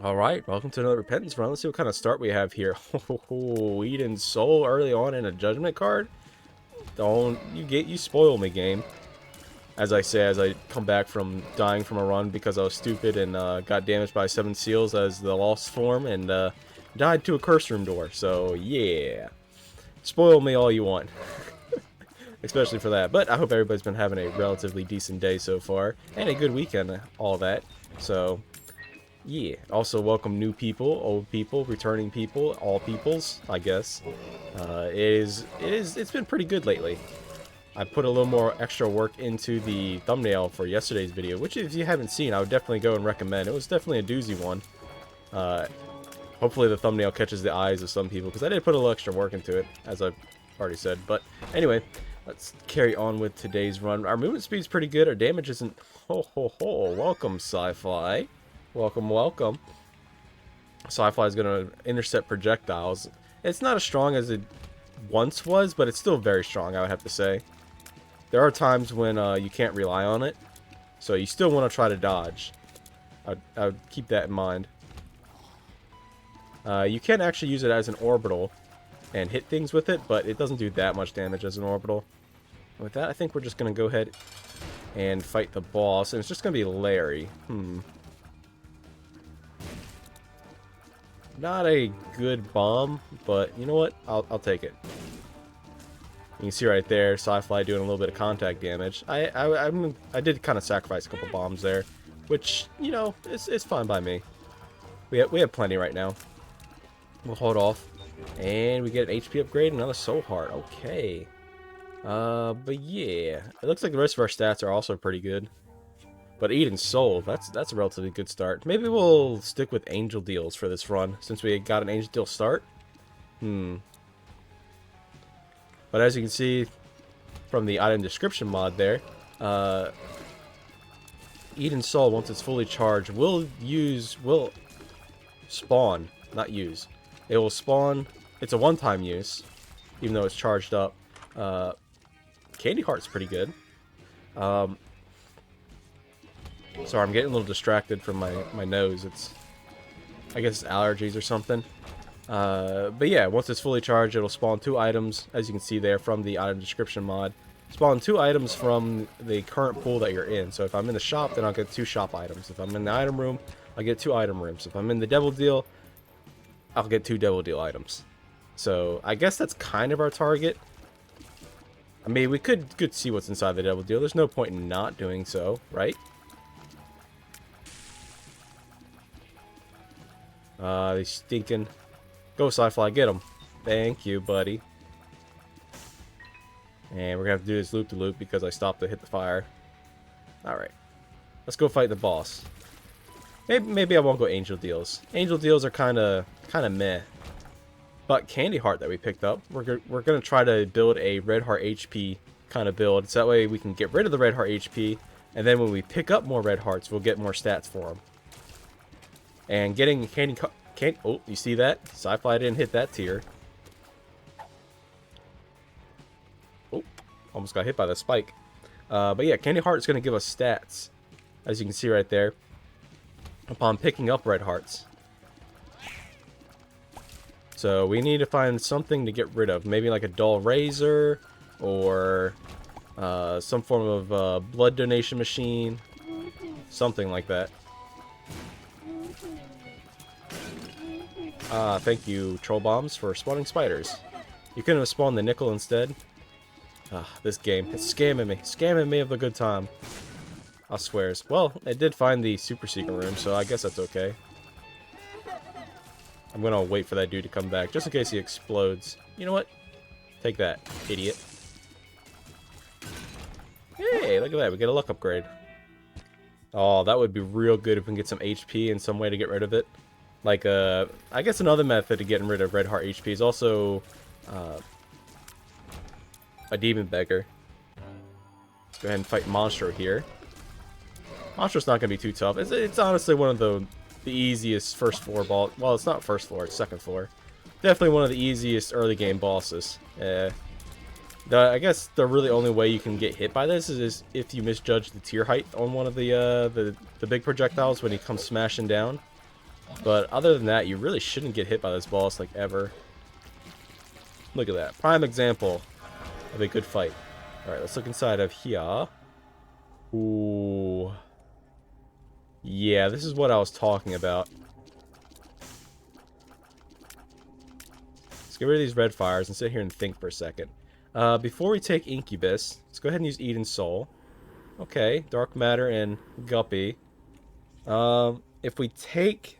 Alright, welcome to another Repentance run. Let's see what kind of start we have here. Oh, Eden's Soul early on in a Judgment card? Don't, you spoil me, game. As I say, as I come back from dying from a run because I was stupid and got damaged by 7 seals as the lost form and died to a curse room door. So, yeah. Spoil me all you want. Especially for that. But I hope everybody's been having a relatively decent day so far. And a good weekend, all that. So, yeah. Also welcome new people, old people, returning people, all peoples, I guess. It's been pretty good lately. I put a little more extra work into the thumbnail for yesterday's video, which if you haven't seen, I would definitely go and recommend. It was definitely a doozy one. Hopefully the thumbnail catches the eyes of some people, because I did put a little extra work into it, as I've already said. But anyway, let's carry on with today's run. Our movement speed's pretty good. Our damage isn't... Ho, ho, ho. Welcome, Sci-Fi. Welcome, welcome. Sci-Fi is going to intercept projectiles. It's not as strong as it once was, but it's still very strong, I would have to say. There are times when you can't rely on it, so you still want to try to dodge. I would keep that in mind. You can actually use it as an orbital and hit things with it, but it doesn't do that much damage as an orbital. With that, I think we're just going to go ahead and fight the boss, and it's just going to be Larry. Not a good bomb, but you know what? I'll take it. You can see right there, Sci-Fi doing a little bit of contact damage. I did kind of sacrifice a couple bombs there, which, you know, it's fine by me. We have plenty right now. We'll hold off, and we get an HP upgrade, another soul heart. Okay. But yeah, it looks like the rest of our stats are also pretty good. But Eden's Soul, that's a relatively good start. Maybe we'll stick with Angel Deals for this run, since we got an Angel Deal start. But as you can see from the item description mod there, Eden's Soul, once it's fully charged, will spawn, not use. It will spawn, it's a one-time use, even though it's charged up. Candy Heart's pretty good. Sorry, I'm getting a little distracted from my nose. I guess it's allergies or something. But yeah, once it's fully charged, it'll spawn 2 items, as you can see there from the item description mod. Spawn 2 items from the current pool that you're in. So if I'm in the shop, then I'll get 2 shop items. If I'm in the item room, I'll get 2 item rooms. If I'm in the Devil Deal, I'll get 2 Devil Deal items. So I guess that's kind of our target. I mean, we could see what's inside the Devil Deal. There's no point in not doing so, right? They stinking. Go, Sci-Fi, get them. Thank you, buddy. And we're gonna have to do this loop-to-loop because I stopped to hit the fire. Alright. Let's go fight the boss. Maybe I won't go Angel Deals. Angel Deals are kinda meh. But Candy Heart that we picked up, we're gonna try to build a Red Heart HP kind of build. So that way we can get rid of the Red Heart HP, and then when we pick up more Red Hearts, we'll get more stats for them. And getting oh, you see that? Sci-Fi didn't hit that tier. Oh, almost got hit by the spike. But yeah, Candy Heart is going to give us stats, as you can see right there, upon picking up Red Hearts. So we need to find something to get rid of. Maybe like a dull razor, or some form of blood donation machine. Something like that. Thank you, Troll Bombs, for spawning spiders. You couldn't have spawned the nickel instead. This game. It's scamming me of a good time. I swears. Well, it did find the super secret room, so I guess that's okay. I'm gonna wait for that dude to come back, just in case he explodes. You know what? Take that, idiot. Hey, look at that, we get a luck upgrade. Oh, that would be real good if we can get some HP and some way to get rid of it. Like, I guess another method of getting rid of Red Heart HP is also a Demon Beggar. Let's go ahead and fight Monstro here. Monstro's not going to be too tough. It's honestly one of the easiest first floor boss. Well, it's not first floor, it's second floor. Definitely one of the easiest early game bosses. I guess the really only way you can get hit by this is if you misjudge the tier height on one of the big projectiles when he comes smashing down. But other than that, you really shouldn't get hit by this boss, like, ever. Look at that. Prime example of a good fight. Alright, let's look inside of here. Ooh. Yeah, this is what I was talking about. Let's get rid of these red fires and sit here and think for a second. Before we take Incubus, let's go ahead and use Eden Soul. Okay, Dark Matter and Guppy. If we take...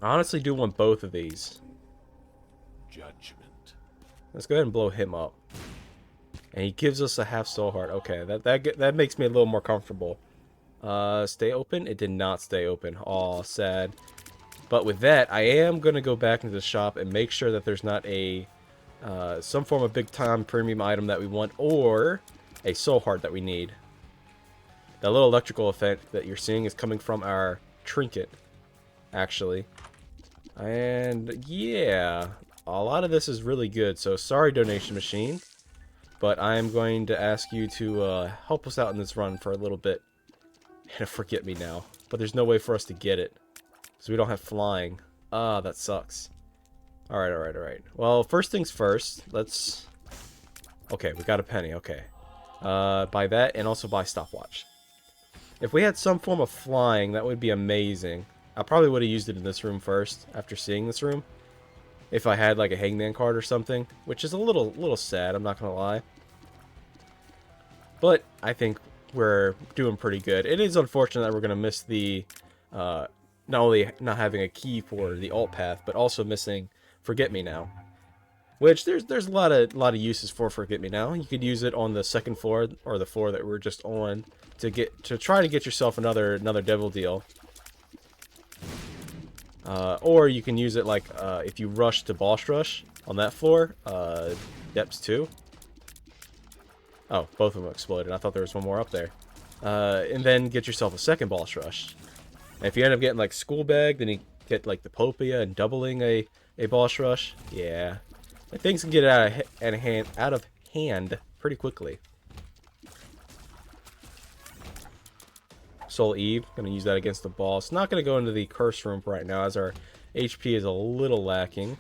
I honestly do want both of these. Judgment. Let's go ahead and blow him up. And he gives us a half soul heart. Okay, that makes me a little more comfortable. Stay open? It did not stay open. Aw, sad. But with that, I am going to go back into the shop and make sure that there's not a some form of big time premium item that we want, or a soul heart that we need. That little electrical effect that you're seeing is coming from our trinket, actually. And yeah, a lot of this is really good, so sorry, donation machine. But I am going to ask you to help us out in this run for a little bit. And forget me now. But there's no way for us to get it. So we don't have flying. Ah, that sucks. Alright, alright, alright. Well, first things first, let's... Okay, we got a penny, okay. Buy that, and also buy stopwatch. If we had some form of flying, that would be amazing. I probably would have used it in this room first, after seeing this room. If I had, like, a hangman card or something. Which is a little sad, I'm not gonna lie. But, I think we're doing pretty good. It is unfortunate that we're gonna miss the... not only not having a key for the alt path, but also missing Forget Me Now. Which there's a lot of uses for Forget Me Now. You could use it on the second floor, or the floor that we're just on, to try to get yourself another devil deal. Or you can use it like if you rush to boss rush on that floor, depths 2. Oh, both of them exploded. I thought there was one more up there. And then get yourself a second boss rush. And if you end up getting like School Bag, then you get like the Popia and doubling a boss rush. Yeah, and things can get out of hand pretty quickly. Soul Eve, gonna use that against the boss. Not gonna go into the curse room right now, as our HP is a little lacking.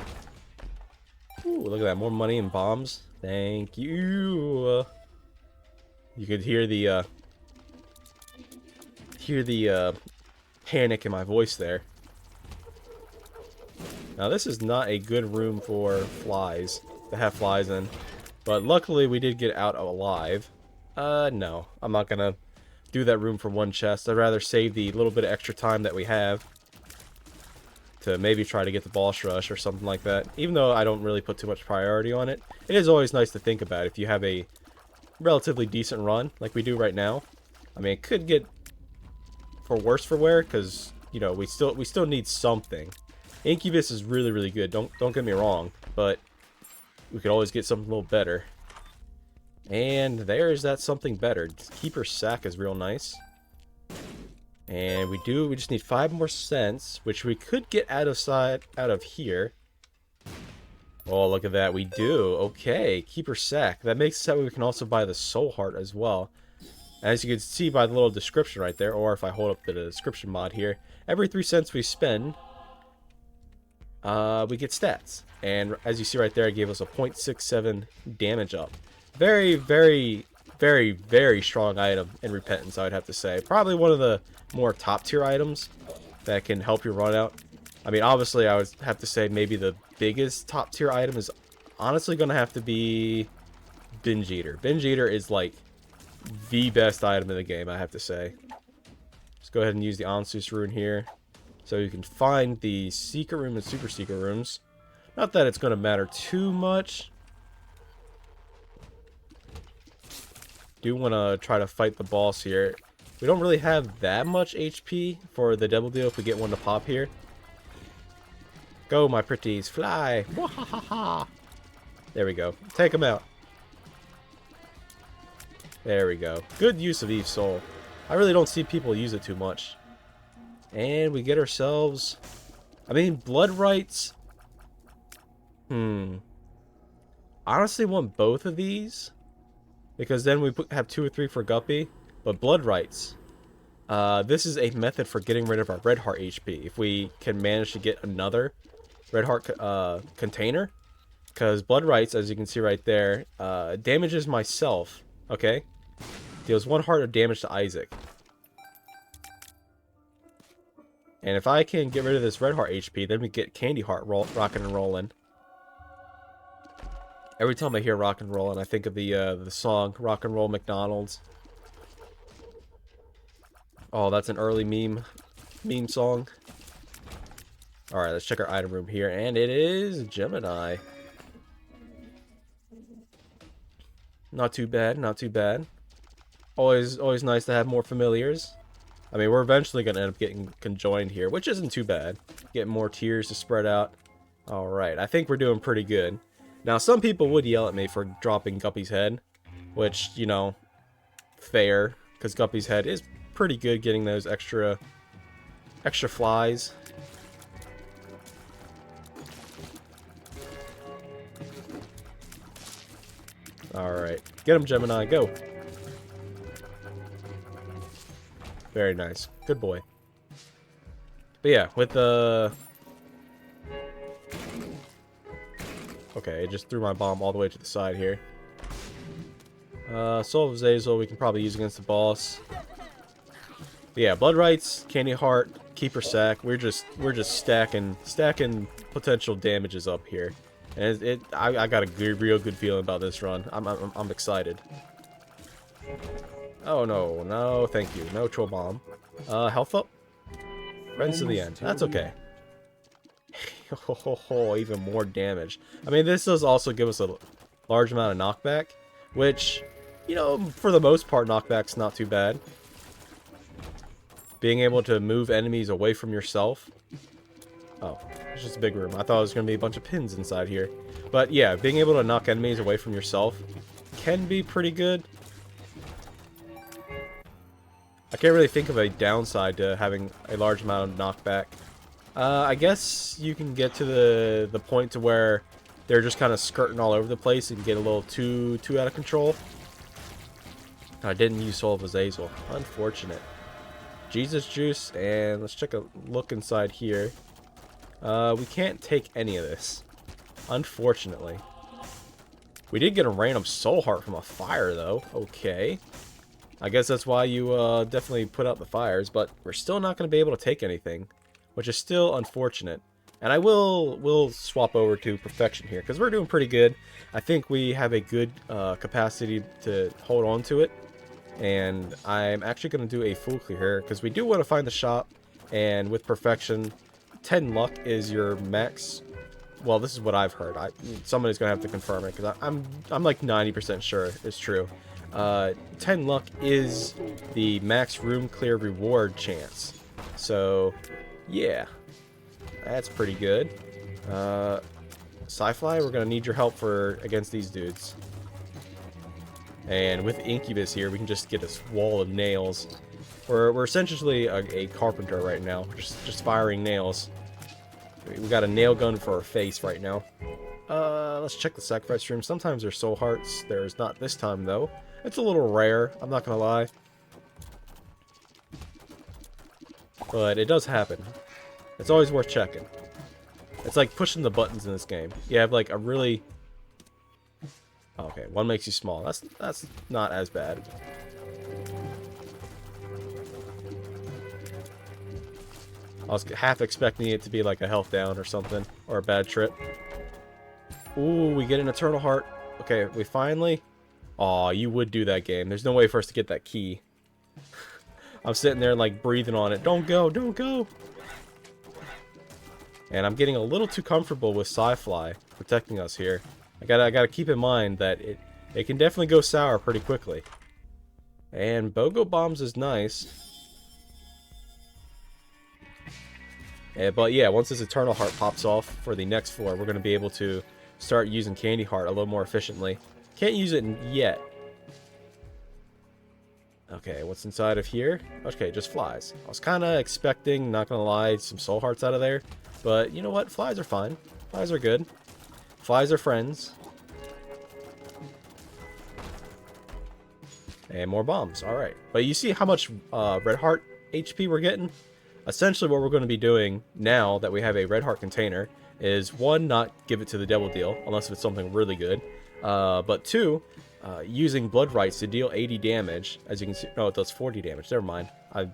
Ooh, look at that, more money and bombs. Thank you. You could hear the panic in my voice there. Now this is not a good room for flies, to have flies in. But luckily we did get out alive. No, I'm not gonna do that room for one chest. I'd rather save the little bit of extra time that we have to maybe try to get the boss rush or something like that. Even though I don't really put too much priority on it, it is always nice to think about if you have a relatively decent run like we do right now. I mean, it could get for worse for wear, because you know we still need something. Incubus is really good. Don't get me wrong, but we could always get something a little better. And there's that something better. Keeper's Sack is real nice. And we just need 5 more cents, which we could get out of here. Oh, look at that, we do. Okay, Keeper's Sack. That makes it so we can also buy the Soul Heart as well. As you can see by the little description right there, or if I hold up the description mod here, every 3 cents we spend, we get stats. And as you see right there, it gave us a 0.67 damage up. Very strong item in Repentance, I would have to say. Probably one of the more top tier items that can help you run out. I mean, obviously, I would have to say maybe the biggest top tier item is honestly going to have to be Binge Eater. Binge Eater is like the best item in the game, I have to say. Let's go ahead and use the Ansus rune here, so you can find the secret room and super secret rooms. Not that it's going to matter too much. Do want to try to fight the boss here. We don't really have that much HP for the devil deal if we get one to pop here. Go, my pretties, fly! Wahahaha! There we go. Take him out. There we go. Good use of Eve's Soul. I really don't see people use it too much. And we get ourselves... I mean, Blood Rights... Honestly want both of these. Because then we have 2 or 3 for Guppy. But Blood Rights. This is a method for getting rid of our red heart HP. If we can manage to get another red heart container, because blood rights, as you can see right there, damages myself. Okay, deals 1 heart of damage to Isaac. And if I can get rid of this red heart HP, then we get candy heart rocking and rolling. Every time I hear rock and roll, and I think of the song "Rock and Roll McDonald's." Oh, that's an early meme song. All right, let's check our item room here, and it is Gemini. Not too bad, not too bad. Always nice to have more familiars. I mean, we're eventually gonna end up getting conjoined here, which isn't too bad. Get more tiers to spread out. All right, I think we're doing pretty good. Now, some people would yell at me for dropping Guppy's head, which, you know, fair, because Guppy's head is pretty good getting those extra flies. Alright, get him, Gemini, go. Very nice, good boy. But yeah, with the... Okay, it just threw my bomb all the way to the side here. Soul of Azazel we can probably use against the boss. But yeah, blood rights, candy heart, keeper sack. We're just stacking potential damages up here, and I got a real good feeling about this run. I'm excited. Oh no, thank you, no troll bomb. Health up. Friends to the end. That's okay. Even more damage. I mean, this does also give us a large amount of knockback, which, you know, for the most part, knockback's not too bad. Being able to move enemies away from yourself. Oh, it's just a big room. I thought it was going to be a bunch of pins inside here. But yeah, being able to knock enemies away from yourself can be pretty good. I can't really think of a downside to having a large amount of knockback. I guess you can get to the point to where they're just kind of skirting all over the place and get a little too out of control. I didn't use Soul of Azazel. Unfortunate. Jesus Juice, and let's check a look inside here. We can't take any of this, unfortunately. We did get a random soul heart from a fire, though. Okay. I guess that's why you definitely put out the fires, but we're still not going to be able to take anything, which is still unfortunate. And I will swap over to Perfection here, because we're doing pretty good. I think we have a good capacity to hold on to it. And I'm actually going to do a full clear here, because we do want to find the shop. And with Perfection, 10 luck is your max. Well, this is what I've heard. Somebody's going to have to confirm it, because I'm like 90% sure it's true. 10 luck is the max room clear reward chance. So, yeah. That's pretty good. Sci-Fly, we're going to need your help against these dudes. And with Incubus here, we can just get this wall of nails. We're essentially a carpenter right now, just firing nails. We got a nail gun for our face right now. Let's check the sacrifice room. Sometimes there's soul hearts. There's not this time, though. It's a little rare, I'm not gonna lie. But it does happen. It's always worth checking. It's like pushing the buttons in this game. You have like a really... Okay, one makes you small. That's not as bad. I was half expecting it to be like a health down or something, or a bad trip. Ooh, we get an Eternal Heart. Okay, we finally... Aw, you would do that, game. There's no way for us to get that key. I'm sitting there like breathing on it. Don't go, don't go! And I'm getting a little too comfortable with Sci-Fly protecting us here. I gotta keep in mind that it can definitely go sour pretty quickly. And BOGO Bombs is nice. But yeah, once this Eternal Heart pops off for the next floor, we're going to be able to start using Candy Heart a little more efficiently. Can't use it yet. Okay, what's inside of here? Okay, just flies. I was kind of expecting, not going to lie, some soul hearts out of there. But you know what? Flies are fine. Flies are good. Flies are friends. And more bombs. Alright. But you see how much red heart HP we're getting. Essentially what we're going to be doing now that we have a red heart container is, one, not give it to the devil deal unless it's something really good, but two, using blood rights to deal 80 damage. As you can see, no, it does 40 damage. Never mind. I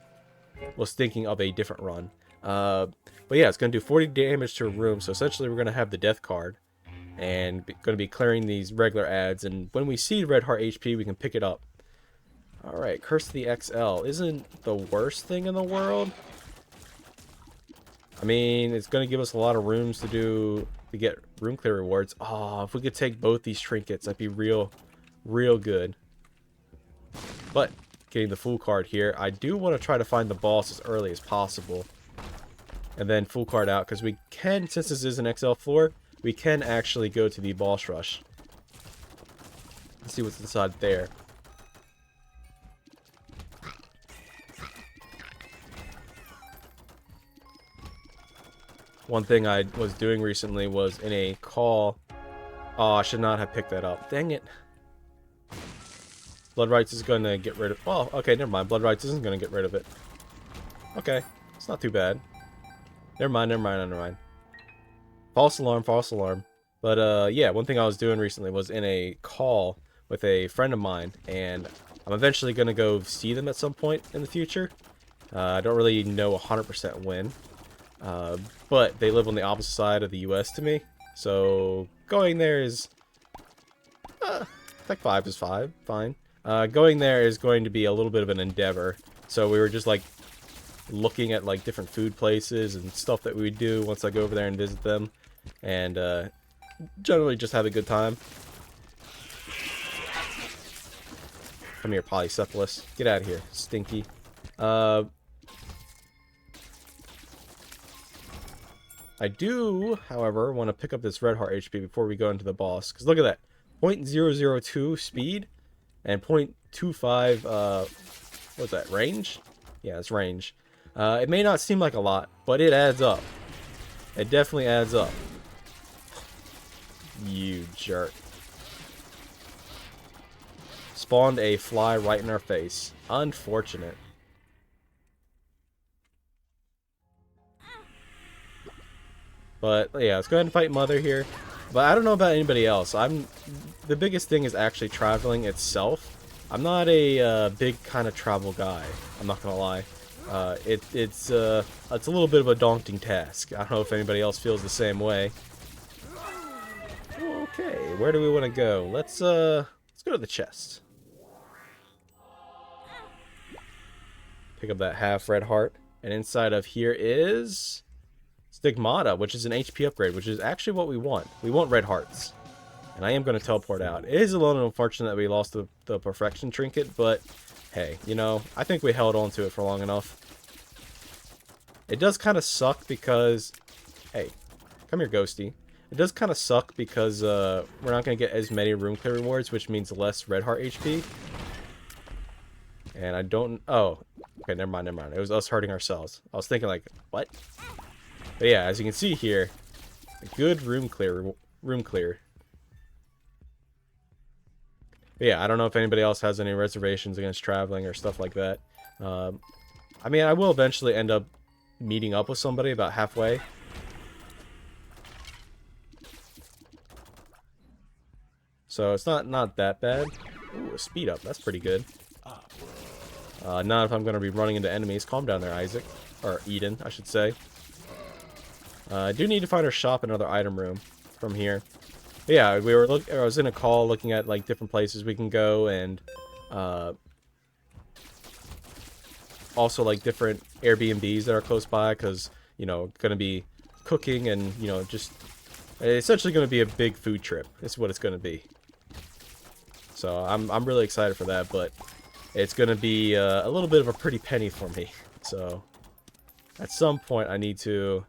was thinking of a different run. But yeah, it's going to do 40 damage to a room. So essentially we're going to have the death card and going to be clearing these regular ads. And when we see red heart HP, we can pick it up. All right, Curse of the XL isn't the worst thing in the world. I mean, it's going to give us a lot of rooms to get room clear rewards. Oh, if we could take both these trinkets, that'd be real good. But getting the full card here, I do want to try to find the boss as early as possible. And then full card out, because we can, since this is an XL floor, we can actually go to the boss rush. Let's see what's inside there. One thing I was doing recently was in a call. Oh, I should not have picked that up. Dang it. Blood Rights is going to get rid of... Oh, okay, never mind. Blood Rights isn't going to get rid of it. Okay, it's not too bad. Never mind. False alarm. But, yeah, one thing I was doing recently was in a call with a friend of mine, and I'm eventually going to go see them at some point in the future. I don't really know 100% when. But they live on the opposite side of the US to me, so going there is like 5 is 5, fine. Going there is going to be a little bit of an endeavor, so we were just like looking at like different food places and stuff that we would do once I go over there and visit them, and generally just have a good time. Come here, Polycephalus. Get out of here, stinky. I do, however, want to pick up this red heart HP before we go into the boss. Because look at that. 0.002 speed and 0.25, what's that, range? Yeah, it's range. It may not seem like a lot, but it adds up. It definitely adds up. You jerk. Spawned a fly right in our face. Unfortunate. But yeah, let's go ahead and fight Mother here. But I don't know about anybody else. The biggest thing is actually traveling itself. I'm not a big kind of travel guy. I'm not gonna lie. It's a little bit of a daunting task. I don't know if anybody else feels the same way. Okay, where do we want to go? Let's go to the chest. Pick up that half red heart, and inside of here is Stigmata, which is an HP upgrade, which is actually what we want. We want red hearts. And I am going to teleport out. It is a little unfortunate that we lost the perfection trinket, but hey, you know, I think we held on to it for long enough. It does kind of suck because... Hey, come here, Ghosty. It does kind of suck because we're not going to get as many room clear rewards, which means less red heart HP. And I don't... Oh, okay, never mind. It was us hurting ourselves. I was thinking like, what? But yeah, as you can see here, a good room clear. But yeah, I don't know if anybody else has any reservations against traveling or stuff like that. I mean, I will eventually end up meeting up with somebody about halfway. So it's not that bad. Ooh, a speed up. That's pretty good. Not if I'm going to be running into enemies. Calm down there, Isaac. Or Eden, I should say. I do need to find our shop, another item room from here. But yeah, I was in a call looking at like different places we can go, and also like different Airbnbs that are close by, because you know, gonna be cooking and you know, just essentially gonna be a big food trip. Is what it's gonna be. So I'm really excited for that, but it's gonna be a little bit of a pretty penny for me. So at some point I need to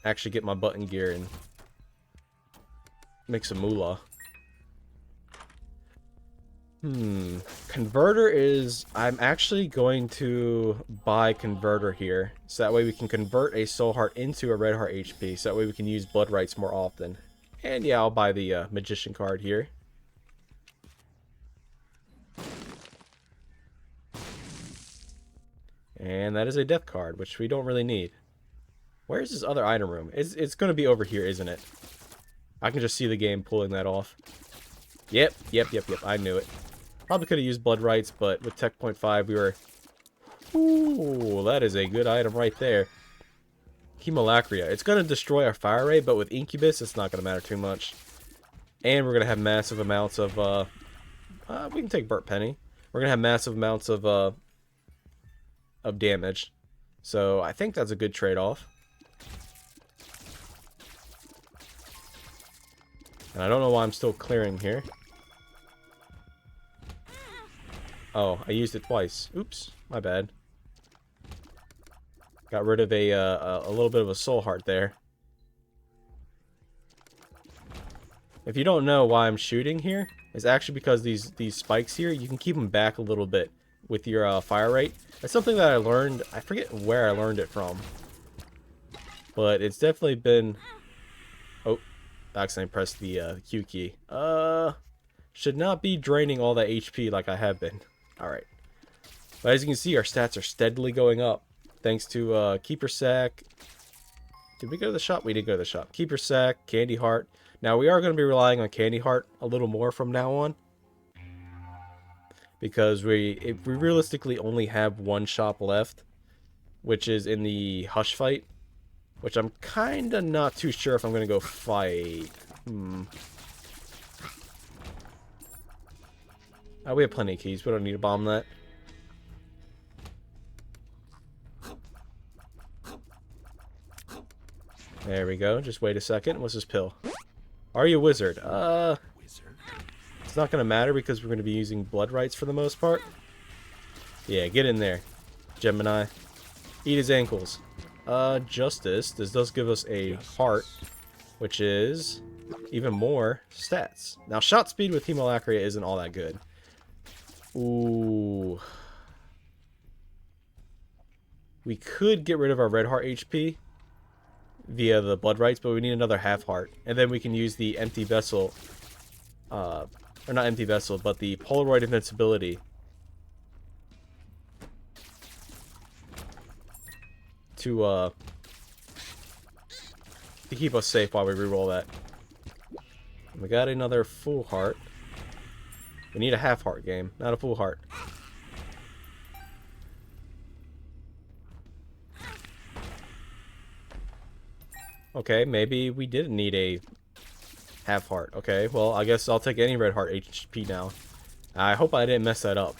actually get my butt in gear and make some moolah. Converter is... I'm actually going to buy Converter here, so that way we can convert a Soul Heart into a Red Heart HP, so that way we can use Blood Rights more often. And yeah, I'll buy the Magician card here. And that is a death card, which we don't really need. Where's this other item room? It's going to be over here, isn't it? I can just see the game pulling that off. Yep. I knew it. Probably could have used Blood Rights, but with Tech Point 5, we were... Ooh, that is a good item right there. Hemolacria. It's going to destroy our fire rate, but with Incubus, it's not going to matter too much. And we're going to have massive amounts of... we can take Burnt Penny. We're going to have massive amounts of damage. So I think that's a good trade-off. And I don't know why I'm still clearing here. Oh, I used it twice. Oops, my bad. Got rid of a little bit of a soul heart there. If you don't know why I'm shooting here, it's actually because these spikes here, you can keep them back a little bit with your fire rate. That's something that I learned. I forget where I learned it from, but it's definitely been... Oh, I accidentally pressed the Q key. Should not be draining all that HP like I have been. Alright. But as you can see, our stats are steadily going up. Thanks to Keeper Sack. Did we go to the shop? We did go to the shop. Keeper Sack, Candy Heart. Now, we are going to be relying on Candy Heart a little more from now on. Because we realistically only have one shop left. Which is in the Hush fight. Which I'm kind of not too sure if I'm going to go fight. We have plenty of keys. We don't need to bomb that. There we go. Just wait a second. What's this pill? Are you a wizard? It's not going to matter because we're going to be using blood rights for the most part. Yeah, get in there, Gemini. Eat his ankles. Justice. This does give us a heart, which is even more stats. Now, shot speed with Hemolacria isn't all that good. Ooh. We could get rid of our red heart HP via the blood rights, but we need another half heart. And then we can use the empty vessel, or not empty vessel, but the Polaroid invincibility to keep us safe while we reroll that. We got another full heart. We need a half heart game, not a full heart. Okay, maybe we didn't need a half heart. Okay, well, I guess I'll take any red heart HP now. I hope I didn't mess that up,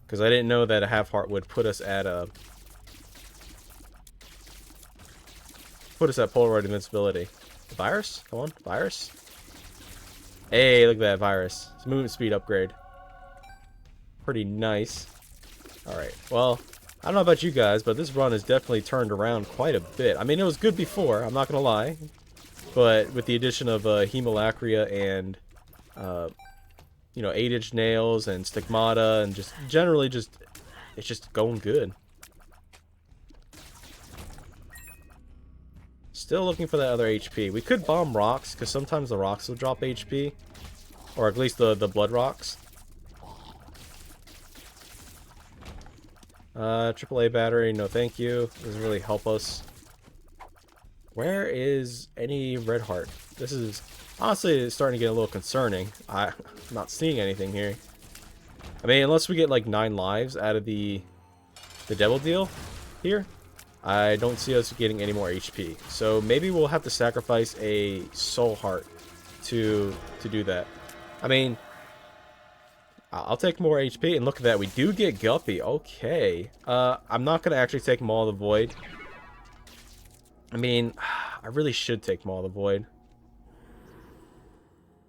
because I didn't know that a half heart would put us at Polaroid invincibility. Virus? Come on, virus. Hey, look at that virus. It's a movement speed upgrade. Pretty nice. Alright, well, I don't know about you guys, but this run has definitely turned around quite a bit. I mean, it was good before, I'm not going to lie. But with the addition of Hemolacria and, you know, 8-inch nails and Stigmata and just generally it's just going good. Still looking for that other HP. We could bomb rocks, because sometimes the rocks will drop HP. Or at least the blood rocks. AAA battery, no thank you. Doesn't really help us. Where is any red heart? This is honestly starting to get a little concerning. I'm not seeing anything here. I mean, unless we get like 9 lives out of the devil deal here, I don't see us getting any more HP. So maybe we'll have to sacrifice a soul heart to do that. I mean, I'll take more HP, and look at that, we do get Guppy. Okay. I'm not going to actually take Maw of the Void. I mean, I really should take Maw of the Void.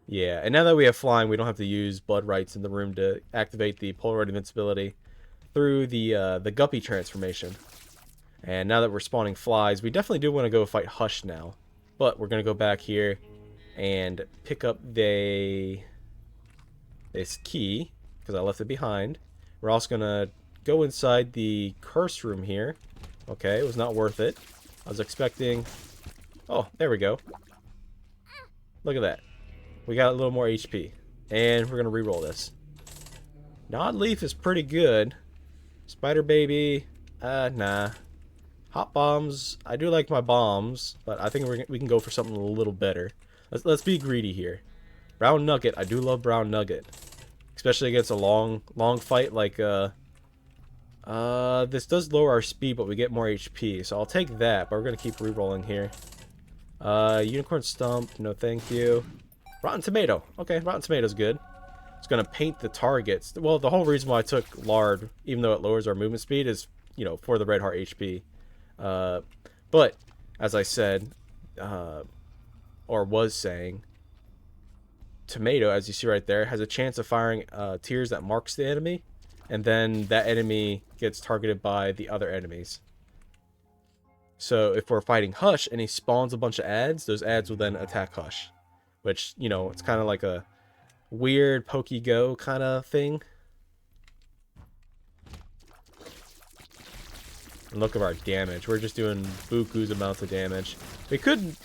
Yeah, and now that we have flying, we don't have to use blood rights in the room to activate the Polaroid invincibility through the Guppy transformation. And now that we're spawning flies, we definitely do want to go fight Hush now. But we're going to go back here and pick up this key, because I left it behind. We're also going to go inside the curse room here. Okay, it was not worth it. I was expecting... Oh, there we go. Look at that. We got a little more HP. And we're going to reroll this. Nod Leaf is pretty good. Spider baby. Nah. Hot bombs. I do like my bombs, but I think we can go for something a little better. Let's be greedy here. Brown nugget. I do love brown nugget, especially against a long fight like this does lower our speed, but we get more HP, so I'll take that. But we're gonna keep rerolling here. Unicorn stump. No, thank you. Rotten tomato. Okay, rotten tomato's good. It's gonna paint the targets. Well, the whole reason why I took lard, even though it lowers our movement speed, is for the red heart HP. But as I said, or was saying, tomato, as you see right there, has a chance of firing tears that marks the enemy, and then that enemy gets targeted by the other enemies. So if we're fighting Hush and he spawns a bunch of ads, those ads will then attack Hush, which, it's kind of like a weird pokey go kind of thing. And look at our damage. We're just doing buku's amounts of damage. We could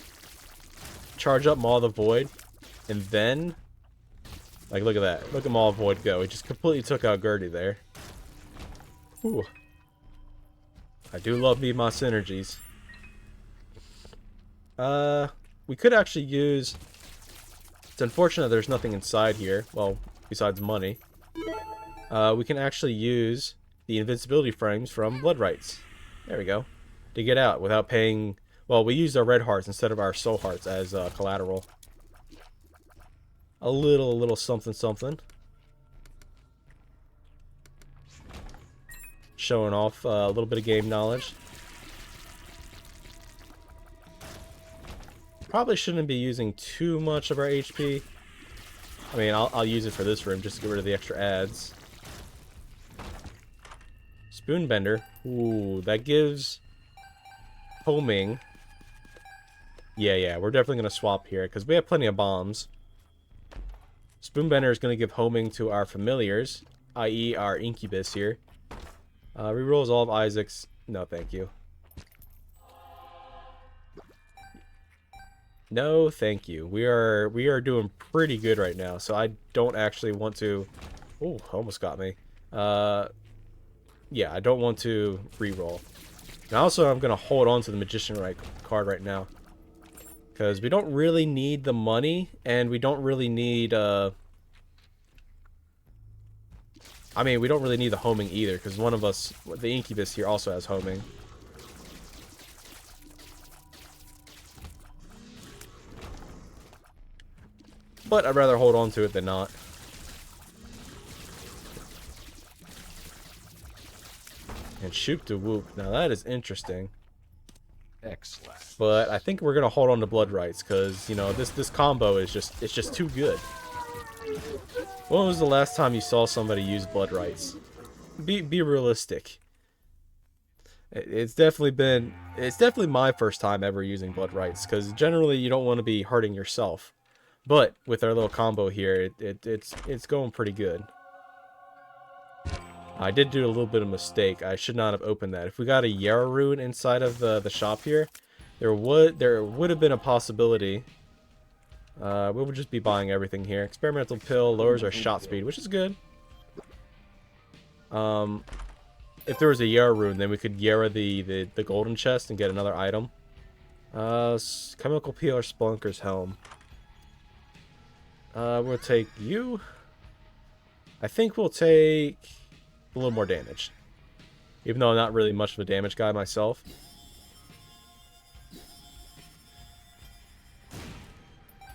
charge up Maw of the Void, and then, like, look at that. Look at Maw of the Void go. It just completely took out Gertie there. Ooh. I do love me my synergies. We could actually use... It's unfortunate there's nothing inside here. Well, besides money. We can actually use the invincibility frames from Blood Rights. There we go. To get out without paying... Well, we used our red hearts instead of our soul hearts as collateral. A little something something. Showing off a little bit of game knowledge. Probably shouldn't be using too much of our HP. I mean, I'll use it for this room just to get rid of the extra ads. Spoonbender. Ooh, that gives homing. Yeah, we're definitely going to swap here because we have plenty of bombs. Spoonbender is going to give homing to our familiars, i.e. our incubus here. Rerolls all of Isaac's. No, thank you. No, thank you. We are doing pretty good right now, so I don't actually want to... Oh, almost got me. Yeah, I don't want to reroll. And also, I'm going to hold on to the Magician card right now. Because we don't really need the money, and we don't really need... I mean, we don't really need the homing either, because one of us, the incubus here, also has homing. But I'd rather hold on to it than not. And shoot to whoop. Now that is interesting. Excellent. But I think we're gonna hold on to Blood Rights because this combo is just too good. When was the last time you saw somebody use Blood Rights? Be realistic. It's definitely my first time ever using Blood Rights because generally you don't want to be hurting yourself. But with our little combo here, it's going pretty good. I did do a little bit of mistake. I should not have opened that. If we got a Yarrow rune inside of the shop here, there would have been a possibility. We would just be buying everything here. Experimental pill lowers our shot speed, which is good. If there was a Yarrow rune, then we could Yarrow the golden chest and get another item. Chemical peel or Spelunker's helm. We'll take you. I think we'll take a little more damage. Even though I'm not really much of a damage guy myself.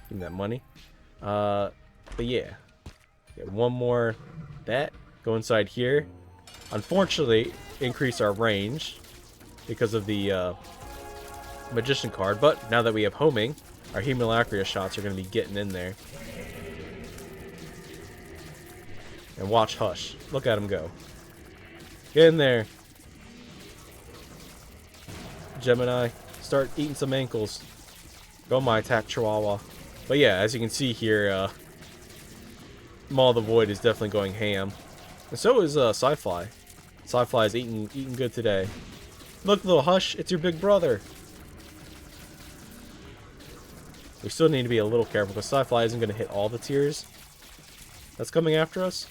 Give me that money. But yeah. Get one more. That. Go inside here. Unfortunately, increase our range because of the Magician card. But now that we have homing, our Hemolacria shots are going to be getting in there. And watch Hush. Look at him go. Get in there. Gemini. Start eating some ankles. Go my attack Chihuahua. But yeah, as you can see here, Maw of the Void is definitely going ham. And so is Sci-Fly. Sci-Fly is eating good today. Look, little Hush, it's your big brother. We still need to be a little careful because Sci-Fly isn't going to hit all the tiers that's coming after us.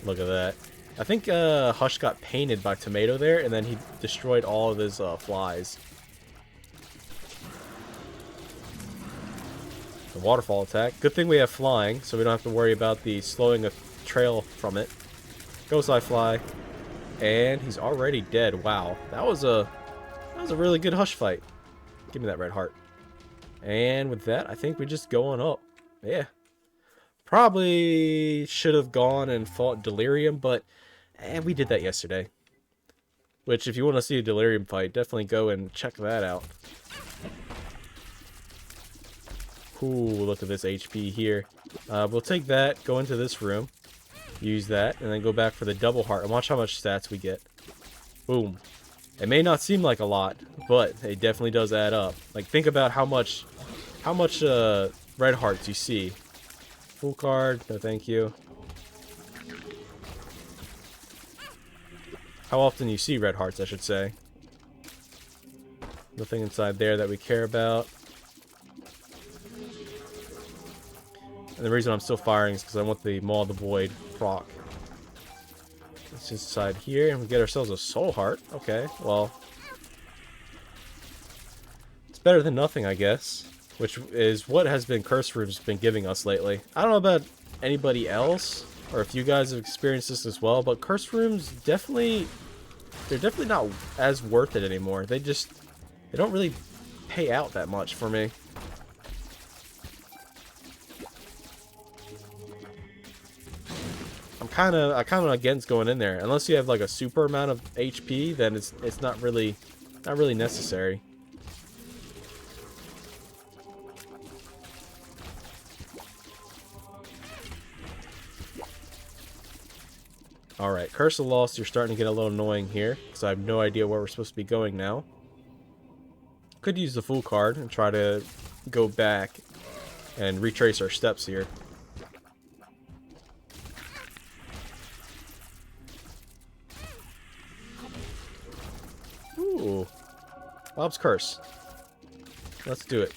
Look at that. I think Hush got painted by Tomato there, and then he destroyed all of his flies. The waterfall attack. Good thing we have flying, so we don't have to worry about the slowing a trail from it. Go Fly. And he's already dead. Wow. That was a really good Hush fight. Give me that red heart. And with that, I think we just go on up. Yeah. Probably should have gone and fought Delirium, but we did that yesterday. Which, if you want to see a Delirium fight, definitely go and check that out. Ooh, look at this HP here. We'll take that, go into this room, use that, and then go back for the double heart, and watch how much stats we get. Boom. It may not seem like a lot, but it definitely does add up. Like, think about how much red hearts you see. Full card, no thank you. How often you see red hearts, I should say. Nothing inside there that we care about. And the reason I'm still firing is because I want the Maw of the Void proc. Let's just decide here, and we get ourselves a soul heart. Okay, well, it's better than nothing, I guess. Which is what has been Curse Rooms been giving us lately. I don't know about anybody else, or if you guys have experienced this as well, but Curse Rooms they're definitely not as worth it anymore. They don't really pay out that much for me. I'm kind of against going in there unless you have like a super amount of HP. Then it's not really necessary. Alright, Curse of Lost, you're starting to get a little annoying here, because I have no idea where we're supposed to be going now. Could use the Fool card and try to go back and retrace our steps here. Ooh. Bob's Curse. Let's do it.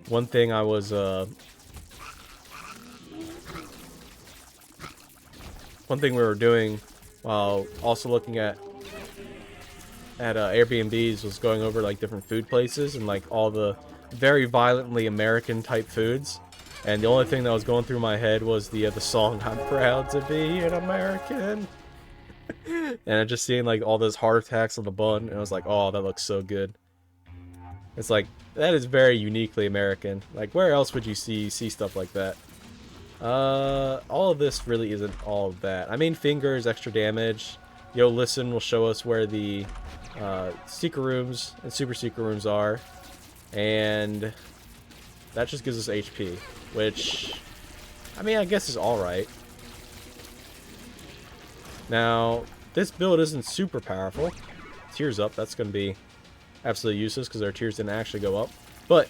One thing I was, one thing we were doing while also looking at Airbnbs was going over like different food places and like all the very violently American type foods. And the only thing that was going through my head was the song "I'm Proud to Be an American." And I just seeing like all those heart attacks on the bun, and I was like, "Oh, that looks so good." It's like, that is very uniquely American. Like, where else would you see stuff like that? All of this really isn't all of that. I mean, fingers, extra damage. Yo, listen will show us where the secret rooms and super secret rooms are. And that just gives us HP, which, I mean, I guess is alright. Now, this build isn't super powerful. Tears up, that's going to be absolutely useless because our tears didn't actually go up. But,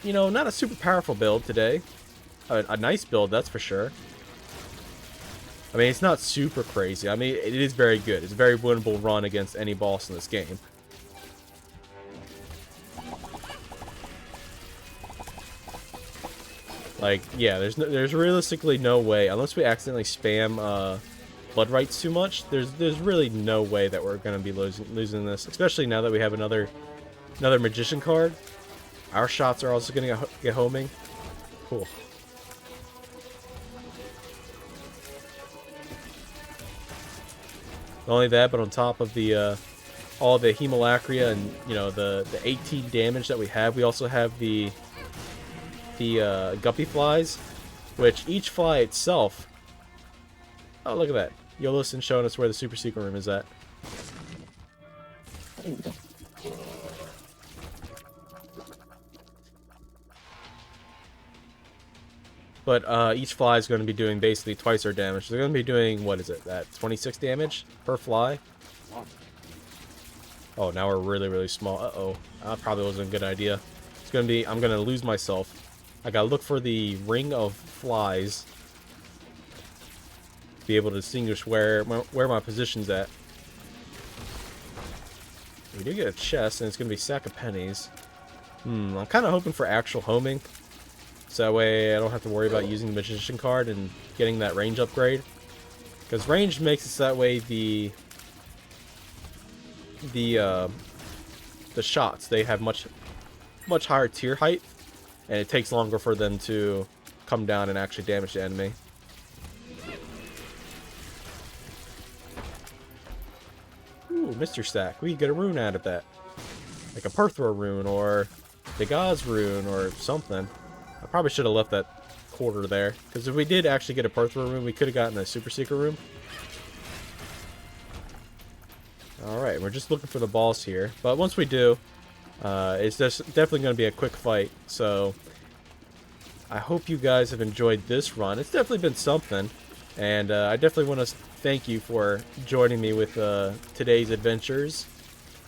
you know, not a super powerful build today. A nice build, that's for sure. I mean, it's not super crazy. I mean, it is very good. It's a very winnable run against any boss in this game. Like, yeah, there's realistically no way, unless we accidentally spam blood rights too much, there's really no way that we're gonna be losing this, especially now that we have another magician card. Our shots are also gonna get homing. Cool. Not only that, but on top of the all the Hemolacria and, you know, the 18 damage that we have, we also have the Guppy Flies, which each fly itself. Oh, look at that. Yolison showing us where the super secret room is at. But each fly is going to be doing basically twice our damage. They're going to be doing, what is it, that 26 damage per fly? Oh, now we're really, really small. Uh-oh. That probably wasn't a good idea. It's going to be, I'm going to lose myself. I got to look for the ring of flies. Be able to distinguish where my position's at. We do get a chest, and it's going to be sack of pennies. I'm kind of hoping for actual homing. So that way I don't have to worry about using the magician card and getting that range upgrade. Because range makes it so that way the shots, they have much higher tier height. And it takes longer for them to come down and actually damage the enemy. Ooh, Mr. Stack. We get a rune out of that. Like a Perthro rune or the Gauze rune or something. I probably should have left that quarter there. Because if we did actually get a Perthro rune, we could have gotten a Super Secret rune. Alright, we're just looking for the boss here. But once we do, it's just definitely going to be a quick fight. So I hope you guys have enjoyed this run. It's definitely been something. And I definitely want to thank you for joining me with today's adventures.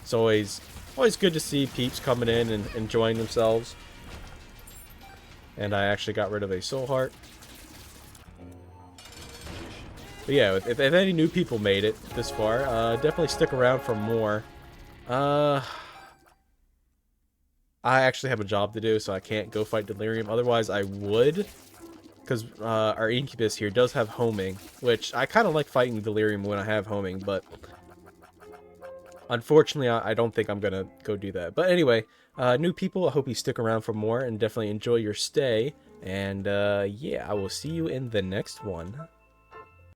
It's always good to see peeps coming in and enjoying themselves. And I actually got rid of a soul heart. But yeah, if any new people made it this far, definitely stick around for more. I actually have a job to do, so I can't go fight Delirium. Otherwise, I would. Because our Incubus here does have homing, which I kind of like fighting Delirium when I have homing, but unfortunately, I don't think I'm going to go do that. But anyway, new people, I hope you stick around for more and definitely enjoy your stay. And yeah, I will see you in the next one.